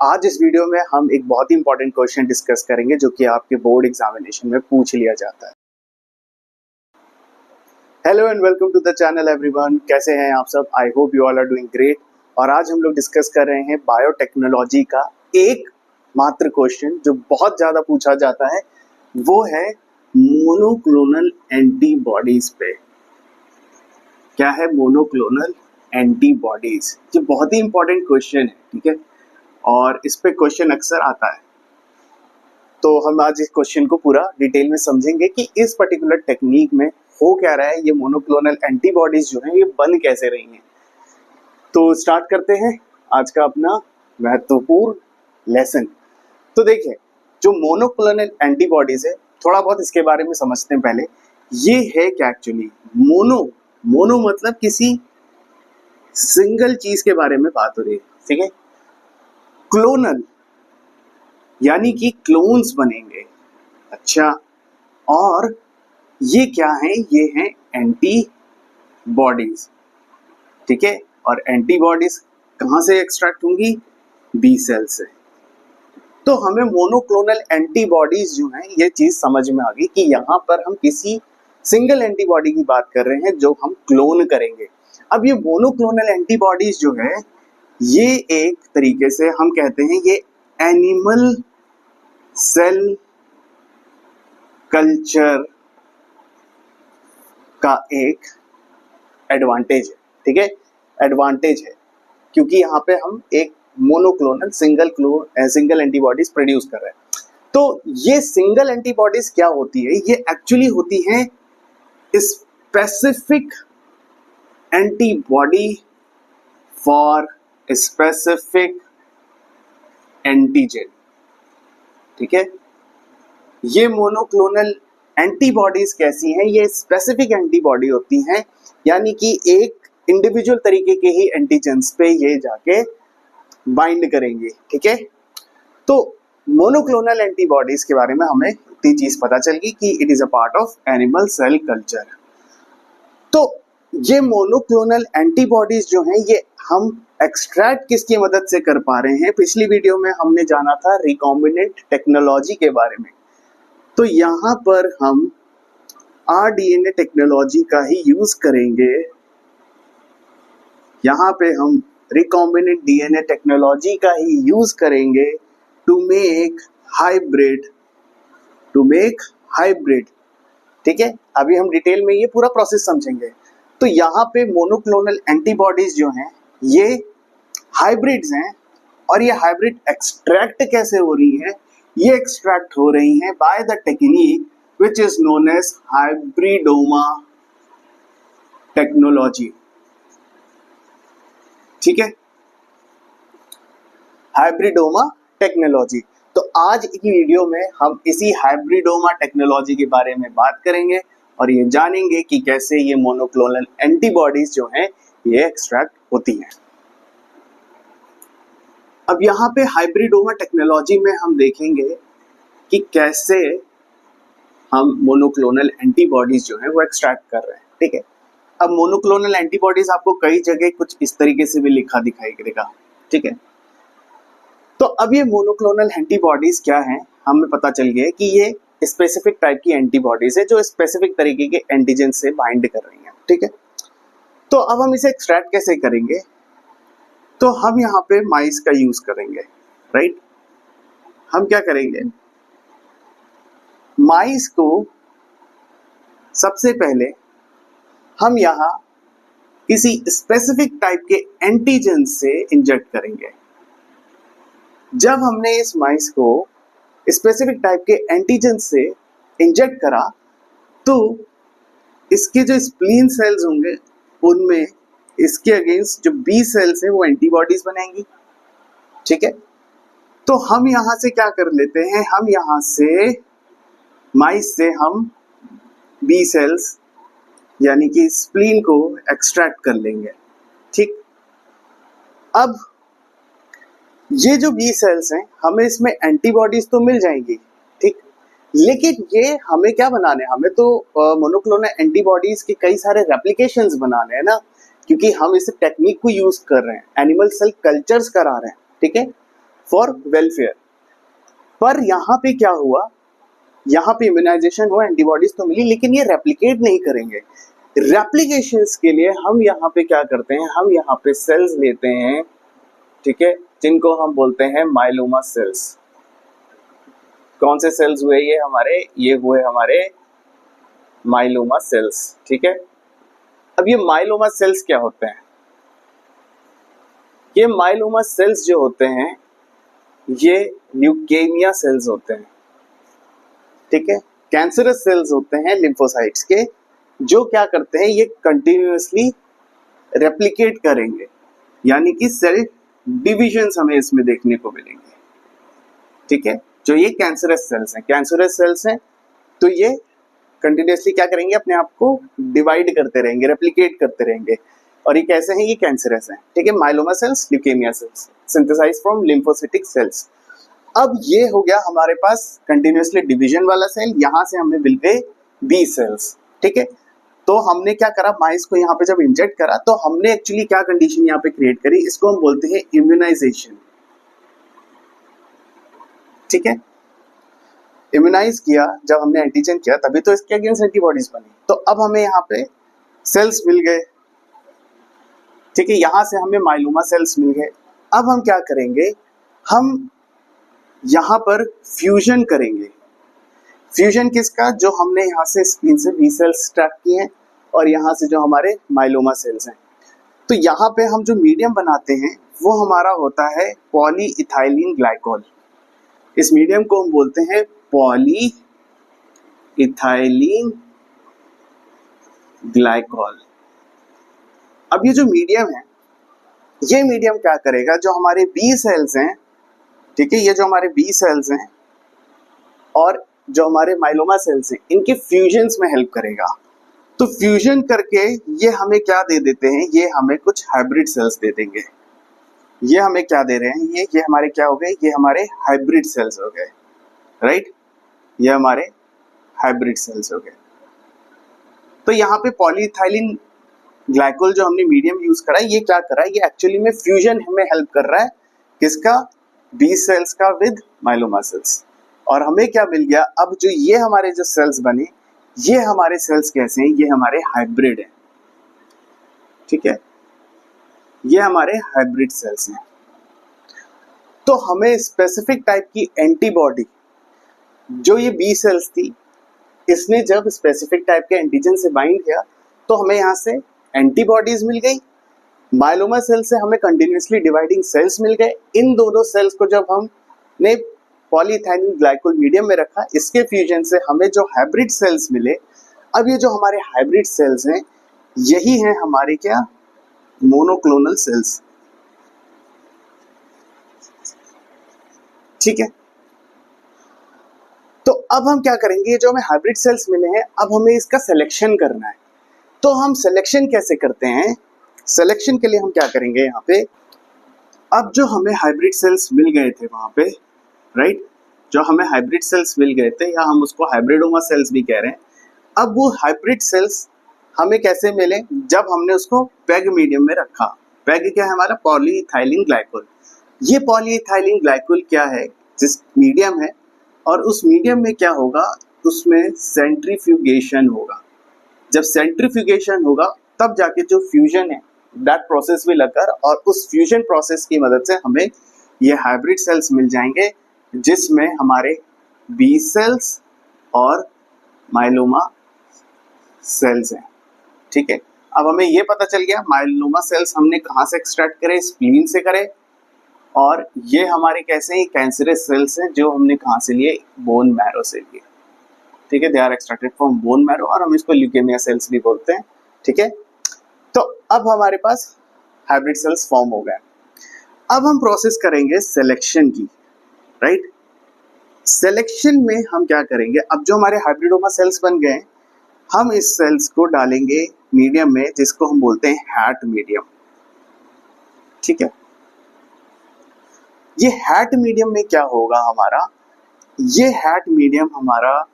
आज इस वीडियो में हम एक बहुत ही इंपॉर्टेंट क्वेश्चन डिस्कस करेंगे जो कि आपके बोर्ड एग्जामिनेशन में पूछ लिया जाता है। Hello and welcome to the channel everyone. कैसे हैं आप सब? I hope you all are doing great. और आज हम लोग डिस्कस कर रहे हैं बायोटेक्नोलॉजी का एक मात्र क्वेश्चन जो बहुत ज़्यादा पूछा जाता है, वो है मोनोक्लोनल एंटीबॉडीज पे। क्या है मोनोक्लोनल एंटीबॉडीज? ये बहुत ही इंपॉर्टेंट क्वेश्चन है, ठीक है, और इस पे क्वेश्चन अक्सर आता है। तो हम आज इस क्वेश्चन को पूरा डिटेल में समझेंगे कि इस पर्टिकुलर टेक्निक में हो क्या रहा है, ये मोनोक्लोनल एंटीबॉडीज जो हैं ये बन कैसे रही हैं। तो स्टार्ट करते हैं आज का अपना महत्वपूर्ण लेसन। तो देखिए, जो मोनोक्लोनल एंटीबॉडीज है, थोड़ा बहुत इसके बारे में समझते हैं पहले। ये है क्या एक्चुअली? मोनो मतलब किसी सिंगल चीज के बारे में बात हो रही है, ठीक है। क्लोनल यानी कि क्लोन्स बनेंगे। अच्छा, और ये क्या है? ये हैं एंटीबॉडीज, ठीक है। और एंटीबॉडीज कहाँ से एक्सट्रैक्ट होंगी? बी सेल से। तो हमें मोनोक्लोनल एंटीबॉडीज जो हैं ये चीज समझ में आ गई कि यहाँ पर हम किसी सिंगल एंटीबॉडी की बात कर रहे हैं जो हम क्लोन करेंगे। अब ये मोनोक्लोनल एंटीबॉडीज जो है ये एक तरीके से हम कहते हैं ये एनिमल सेल कल्चर का एक एडवांटेज है, ठीक है। एडवांटेज है क्योंकि यहाँ पे हम एक मोनोक्लोनल सिंगल एंटीबॉडीज प्रोड्यूस कर रहे हैं। तो ये सिंगल एंटीबॉडीज क्या होती है? ये एक्चुअली होती है specific antibody for specific antigen, ठीक है। ये मोनोक्लोनल एंटीबॉडीज कैसी हैं? ये स्पेसिफिक एंटीबॉडी होती हैं, यानी कि एक इंडिविजुअल तरीके के ही एंटीजेंस पे ये जाके बाइंड करेंगे, ठीक है। तो मोनोक्लोनल एंटीबॉडीज के बारे में हमें इतनी चीज पता चल गई कि it is a part of animal cell culture. तो ये मोनोक्लोनल एंटीबॉडीज जो हैं ये हम एक्सट्रैक्ट किसकी मदद से कर पा रहे हैं? पिछली वीडियो में हमने जाना था रिकॉम्बिनेंट टेक्नोलॉजी के बारे में। तो यहाँ पर हम आरडीएनए टेक्नोलॉजी का ही यूज करेंगे। यहाँ पे हम रिकॉम्बिनेंट डीएनए टेक्नोलॉजी का ही यूज करेंगे टू मेक हाइब्रिड, ठीक है। अभी हम डिटेल में ये पूरा प्रोसेस समझेंगे। तो यहाँ पे मोनोक्लोनल एंटीबॉडीज जो हैं ये हाइब्रिड्स हैं, और ये हाइब्रिड एक्सट्रैक्ट कैसे हो रही है? ये एक्सट्रैक्ट हो रही हैं by the technique which is known as hybridoma technology, ठीक है। Hybridoma technology. तो आज की वीडियो में हम इसी हाइब्रिडोमा टेक्नोलॉजी के बारे में बात करेंगे और ये जानेंगे कि कैसे ये मोनोक्लोनल एंटीबॉडीज जो हैं ये एक्सट्रैक्ट होती हैं। अब यहाँ पे हाइब्रिडोमा टेक्नोलॉजी में हम देखेंगे कि कैसे हम मोनोक्लोनल एंटीबॉडीज जो है वो एक्सट्रैक्ट कर रहे हैं, ठीक है। अब मोनोक्लोनल एंटीबॉडीज आपको कई जगह कुछ इस तरीके से भी लिखा दिखाई देगा, ठीक है। तो अब ये मोनोक्लोनल एंटीबॉडीज क्या हैं? हमें पता चल गया कि ये स्पेसिफिक टाइप की एंटीबॉडीज है जो स्पेसिफिक तरीके के एंटीजन से बाइंड कर रही हैं, ठीक है। तो अब हम इसे एक्सट्रैक्ट कैसे करेंगे? तो हम यहाँ पे माइस का यूज करेंगे, राइट। हम क्या करेंगे? माइस को सबसे पहले हम यहाँ किसी स्पेसिफिक टाइप के एंटीजन से इंजेक्ट करेंगे। जब हमने इस माइस को स्पेसिफिक टाइप के एंटीजन से इंजेक्ट करा तो इसके जो स्प्लीन सेल्स होंगे उनमें इसके अगेंस्ट जो बी सेल्स हैं वो एंटीबॉडीज बनाएंगी, ठीक है। तो हम यहाँ से क्या कर लेते हैं? हम यहाँ से माइस से हम बी सेल्स यानी कि स्प्लीन को एक्सट्रैक्ट कर लेंगे, ठीक। अब ये जो बी सेल्स हैं हमें इसमें एंटीबॉडीज तो मिल जाएंगी, ठीक, लेकिन ये हमें क्या बनाने? हमें तो मोनोक्लोनल एंटीबॉडीज के कई सारे रेप्लिकेशंस बनाने हैं ना, क्योंकि हम इस टेक्निक को यूज कर रहे हैं, एनिमल सेल कल्चर्स करा रहे हैं, ठीक है। For welfare. पर यहाँ पे क्या हुआ, यहाँ पे इम्यूनाइजेशन हुआ, एंटीबॉडीज तो मिली, लेकिन ये रेप्लिकेट नहीं करेंगे। रेप्लिकेशंस के लिए हम यहाँ पे क्या करते हैं, हम यहाँ पे सेल्स लेते हैं, ठीक है, जिनको हम बोलते हैं माइलोमा सेल्स। कौन से सेल्स हुए ये हुए हमारे माइलोमा सेल्स, ठीक है। अब ये माइलोमा सेल्स क्या होते हैं? ये माइलोमा सेल्स जो होते हैं ये ल्यूकेमिया सेल्स होते हैं, ठीक है, कैंसरस सेल्स होते हैं लिम्फोसाइट्स के, जो क्या करते हैं, ये कंटिन्यूअसली रेप्लिकेट करेंगे, यानी कि सेल डिविजन्स हमें इसमें देखने को मिलेंगे, ठीक है। जो ये कैंसरस सेल्स हैं तो ये कंटिन्यूअसली क्या करेंगे, अपने आप को डिवाइड करते रहेंगे, रेप्लिकेट करते रहेंगे, और ये कैसे हैं, ये कैंसरस हैं, ठीक है। Myeloma cells, leukaemia cells, synthesized from lymphocytic cells. अब ये हो गया हमारे पास कंटिन्यूअसली डिवीजन वाला सेल, यहां से हमें मिल गए बी सेल्स, ठीक है। तो हमने क्या करा, माइस को यहाँ पे जब इंजेक्ट करा तो हमने एक्चुअली क्या कंडीशन यहाँ पे क्रिएट करी, इसको हम बोलते हैं इम्यूनाइजेशन, ठीक है। इम्यूनाइज किया, जब हमने एंटीजन किया तभी तो इसके अगेंस्ट एंटीबॉडीज बनी। तो अब हमें यहाँ पे सेल्स मिल गए, ठीक है, यहां से हमें माइलोमा सेल्स मिल गए। अब हम क्या करेंगे, हम यहाँ पर फ्यूजन करेंगे। फ्यूजन किसका, जो हमने यहाँ से स्क्रीन से बी सेल्स स्टार्ट किए हैं और यहाँ से जो हमारे माइलोमा सेल्स हैं। तो यहाँ पे हम जो मीडियम बनाते हैं वो हमारा होता है पॉलीइथाइलिन ग्लाइकोल। इस मीडियम को हम बोलते हैं पॉलीइथाइलिन ग्लाइकोल। अब ये जो मीडियम है, ये मीडियम क्या करेगा, जो हमारे बी सेल्स हैं, ठीक है, ये जो हमारे बी सेल्स हैं और जो हमारे माइलोमा सेल्स हैं, इनके फ्यूजन्स में हेल्प करेगा। तो फ्यूजन करके ये हमें क्या दे देते हैं, ये हमें कुछ हाइब्रिड सेल्स दे देंगे। ये हमें क्या दे रहे हैं, ये हमारे क्या हो गए, ये हमारे हाइब्रिड सेल्स हो गए, राइट, ये हमारे हाइब्रिड सेल्स हो गए। तो यहाँ पे पॉलीइथाइलिन ग्लाइकोल जो हमने मीडियम यूज करा, ये क्या करा, ये एक्चुअली में फ्यूजन हमें हेल्प कर रहा है, किसका, बी सेल्स का विद माइलोमा सेल्स। और हमें क्या मिल गया, अब जो ये हमारे जो सेल्स बने, ये हमारे सेल्स कैसे हैं, ये हमारे हाइब्रिड हैं, ठीक है, ये हमारे हाइब्रिड सेल्स हैं। तो हमें स्पेसिफिक टाइप की एंटीबॉडी, जो ये बी सेल्स थी, इसने जब स्पेसिफिक टाइप के एंटीजन से बाइंड किया तो हमें यहाँ से एंटीबॉडीज मिल गई। माइलोमा सेल से हमें कंटिन्यूअसली डिवाइडिंग सेल्स मिल गए। इन दोनों सेल्स को जब हमने पॉलीइथाइलिन ग्लाइकोल मीडियम में रखा, इसके फ्यूजन से हमें जो हाइब्रिड सेल्स मिले। अब ये जो हमारे हाइब्रिड सेल्स हैं, यही हैं हमारे क्या, मोनोक्लोनल सेल्स, ठीक है। तो अब हम क्या करेंगे, जो हमें हाइब्रिड सेल्स मिले हैं, अब हमें इसका सिलेक्शन करना है। तो हम सिलेक्शन कैसे करते हैं, सिलेक्शन के लिए हम क्या करेंगे, यहाँ पे अब जो हमें हाइब्रिड सेल्स मिल गए थे वहां पे, राइट, जो हमें हाइब्रिड सेल्स मिल गए थे, या हम उसको हाइब्रिडोमा सेल्स भी कह रहे हैं। अब वो हाइब्रिड सेल्स हमें कैसे मिले, जब हमने उसको पैग मीडियम में रखा। पैग क्या है हमारा, पॉलीइथाइलिन ग्लाइकोल। ये पॉलीइथाइलिन ग्लाइकोल क्या है, जिस मीडियम है, और उस मीडियम में क्या होगा, उसमें सेंट्रीफ्यूगेशन होगा। जब सेंट्रीफ्यूगेशन होगा तब जाके जो फ्यूजन है, दैट प्रोसेस विल अकर, और उस फ्यूजन प्रोसेस की मदद से हमें ये हाइब्रिड सेल्स मिल जाएंगे, जिसमें हमारे बी सेल्स और माइलोमा सेल्स हैं, ठीक है। अब हमें ये पता चल गया माइलोमा सेल्स हमने कहाँ से एक्सट्रैक्ट करे, स्प्लीन से करे, और ये हमारे कैसे हैं, कैंसरस सेल्स हैं, जो हमने कहाँ से लिए, बोन मैरो से लिए, ठीक है। They are extracted from bone marrow, और हम इसको ल्यूकेमिया सेल्स भी बोलते हैं, ठीक है। तो अब हमारे पास हाइब्रिड सेल्स फॉर्म हो गए। अब हम प्रोसेस करेंगे सिलेक्शन की, राइट। सिलेक्शन में हम क्या करेंगे, अब जो हमारे हाइब्रिडोमा सेल्स बन गए, हम इस सेल्स को डालेंगे मीडियम में, जिसको हम बोलते हैं हैट मीडियम, ठीक है। ये हैट मीडियम में क्या होगा हमारा, ये हैट मीडियम हमारा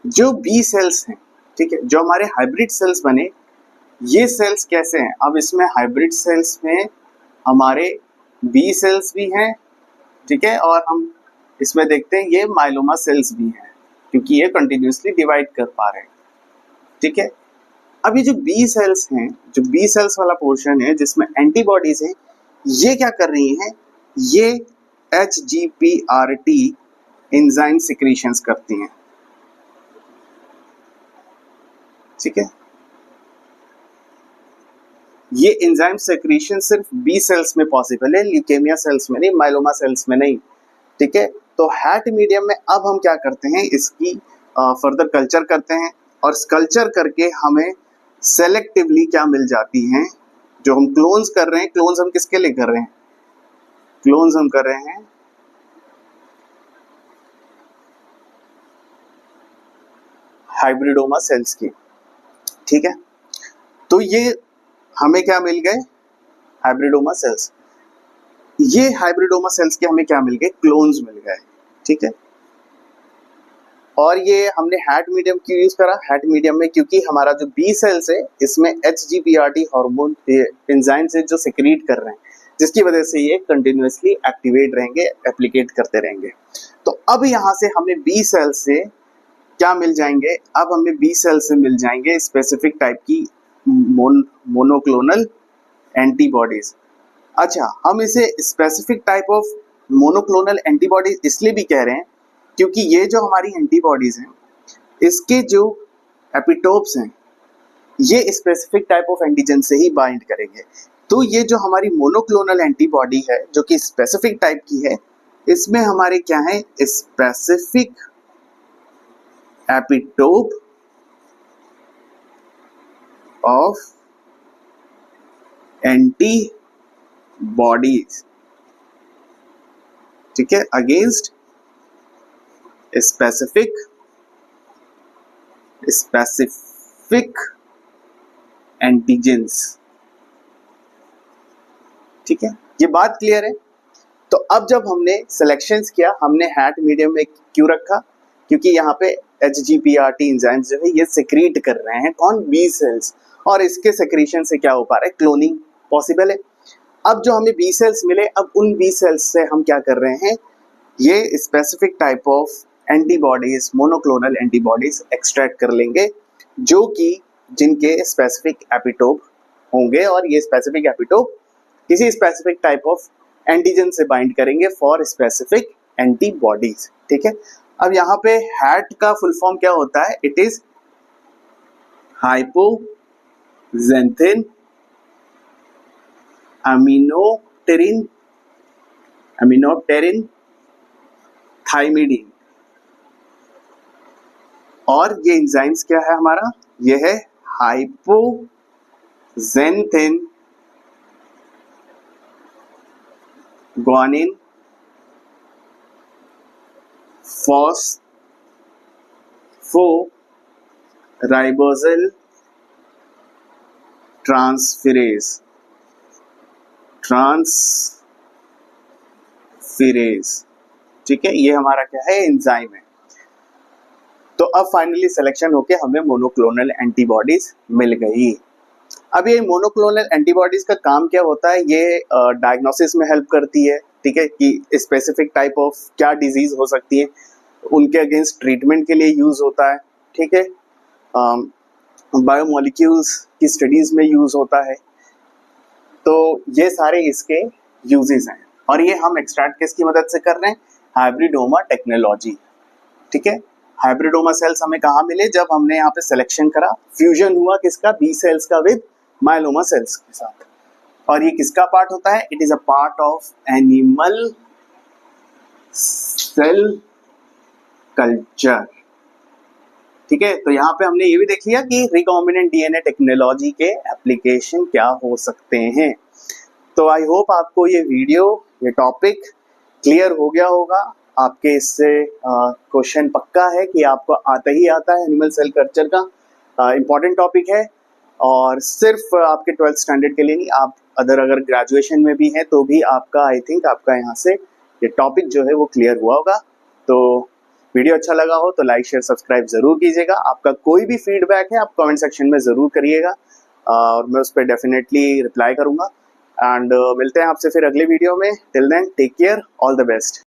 जो बी सेल्स हैं, ठीक है, जो हमारे हाइब्रिड सेल्स बने, ये सेल्स कैसे हैं, अब इसमें हाइब्रिड सेल्स में हमारे बी सेल्स भी हैं ठीक है, और हम इसमें देखते हैं ये माइलोमा सेल्स भी हैं क्योंकि ये कंटिन्यूसली डिवाइड कर पा रहे हैं। ठीक है, अब ये जो बी सेल्स हैं, जो बी सेल्स वाला पोर्शन है जिसमें एंटीबॉडीज है, ये क्या कर रही हैं, ये HGPRT एंजाइम सिक्रीशंस करती हैं। ठीक है, ये एंजाइम सेक्रीशन सिर्फ बी सेल्स में पॉसिबल है, ल्यूकेमिया सेल्स में नहीं, माइलोमा सेल्स में नहीं। ठीक है, तो हैट मीडियम में अब हम क्या करते हैं, इसकी फर्दर कल्चर करते हैं और कल्चर करके हमें सेलेक्टिवली क्या मिल जाती हैं, जो हम क्लोन्स कर रहे हैं। क्लोन्स हम किसके लिए कर रहे हैं, क्लोन्स हम कर रहे हैं हाइब्रिडोमा सेल्स की। ठीक है, तो ये हमें क्या मिल गए, हाइब्रिडोमा सेल्स। ये हाइब्रिडोमा सेल्स के हमें क्या मिल गए, क्लोन्स मिल गए। ठीक है, और ये हमने हैट मीडियम क्यों यूज करा, हैट मीडियम में क्योंकि हमारा जो बी सेल्स है इसमें HGPRT हार्मोन एंजाइम से जो सिक्रीट कर रहे हैं, जिसकी वजह से ये कंटिन्यूअसली एक्टिवेट रहेंगे, एप्लीकेट करते रहेंगे। तो अब यहाँ से हमें बी सेल से क्या मिल जाएंगे, अब हमें बी सेल से मिल जाएंगे स्पेसिफिक टाइप की मोनोक्लोनल एंटीबॉडीज। अच्छा, हम इसे specific type of monoclonal antibodies इसलिए भी कह रहे हैं क्योंकि ये जो हमारी एंटीबॉडीज हैं, इसके जो एपिटोप्स हैं, ये स्पेसिफिक टाइप ऑफ एंटीजन से ही बाइंड करेंगे। तो ये जो हमारी मोनोक्लोनल एंटीबॉडी है जो कि स्पेसिफिक टाइप की है, इसमें हमारे क्या है, स्पेसिफिक एपिटोप ऑफ एंटीबॉडीज। ठीक है, अगेंस्ट स्पेसिफिक एंटीजेंस। ठीक है, ये बात क्लियर है। तो अब जब हमने सिलेक्शंस किया, हमने हैट मीडियम में क्यों रखा, क्योंकि यहाँ पे HGPRT एंजाइम्स जो है ये सेक्रीट कर रहे हैं, कौन, बी सेल्स, और इसके सेक्रीशन से क्या हो पा रहा है, क्लोनिंग पॉसिबल है। अब जो हमें बी सेल्स मिले, अब उन बी सेल्स से हम क्या कर रहे हैं, ये specific type of antibodies, monoclonal antibodies extract कर लेंगे, जो कि जिनके स्पेसिफिक एपिटोप होंगे, और ये स्पेसिफिक एपिटोप किसी स्पेसिफिक टाइप ऑफ एंटीजन से बाइंड करेंगे फॉर स्पेसिफिक एंटीबॉडीज। ठीक है, अब यहाँ पे हैट का फुल फॉर्म क्या होता है, इट इज हाइपोजेंथिन अमीनोप्टेरिन थाइमिडीन। और ये एंजाइम्स क्या है हमारा, ये है हाइपोजेंथिन ग्वानिन फॉस्फोराइबोसिल ट्रांसफेरेज। ठीक है, ये हमारा क्या है, एंजाइम है। तो अब फाइनली सिलेक्शन होके हमें मोनोक्लोनल एंटीबॉडीज मिल गई। अब ये मोनोक्लोनल एंटीबॉडीज का काम क्या होता है, ये डायग्नोसिस में हेल्प करती है। ठीक है, कि स्पेसिफिक टाइप ऑफ क्या डिजीज हो सकती है, उनके अगेंस्ट ट्रीटमेंट के लिए यूज होता है। ठीक है, बायोमोलिक्यूल्स की स्टडीज में यूज होता है। तो ये सारे इसके यूजेस हैं, और ये हम एक्सट्रैक्ट किसकी मदद से कर रहे हैं, हाइब्रिडोमा टेक्नोलॉजी। ठीक है, हाइब्रिडोमा सेल्स हमें कहाँ मिले, जब हमने यहाँ पे सिलेक्शन करा, फ्यूजन हुआ किसका, बी सेल्स का विद माइलोमा सेल्स के साथ। और ये किसका पार्ट होता है, it is a part of animal cell culture. ठीक है, तो यहाँ पे हमने ये भी देख लिया कि रिकॉम्बिनेंट डीएनए टेक्नोलॉजी के एप्लीकेशन क्या हो सकते हैं। तो आई होप आपको ये वीडियो, ये टॉपिक क्लियर हो गया होगा। आपके इससे क्वेश्चन पक्का है कि आपको आता ही आता है, एनिमल सेल कल्चर का इम्पॉर्टेंट टॉपिक है, और सिर्फ आपके 12th स्टैंडर्ड के लिए नहीं, आप अगर ग्रेजुएशन में भी हैं तो भी आपका, आई थिंक आपका यहाँ से ये टॉपिक जो है वो क्लियर हुआ होगा। तो वीडियो अच्छा लगा हो तो लाइक शेयर सब्सक्राइब जरूर कीजिएगा। आपका कोई भी फीडबैक है आप कमेंट सेक्शन में ज़रूर करिएगा, और मैं उस पर डेफिनेटली रिप्लाई करूँगा। एंड मिलते हैं आपसे फिर अगले वीडियो में। Till then take care, all the best.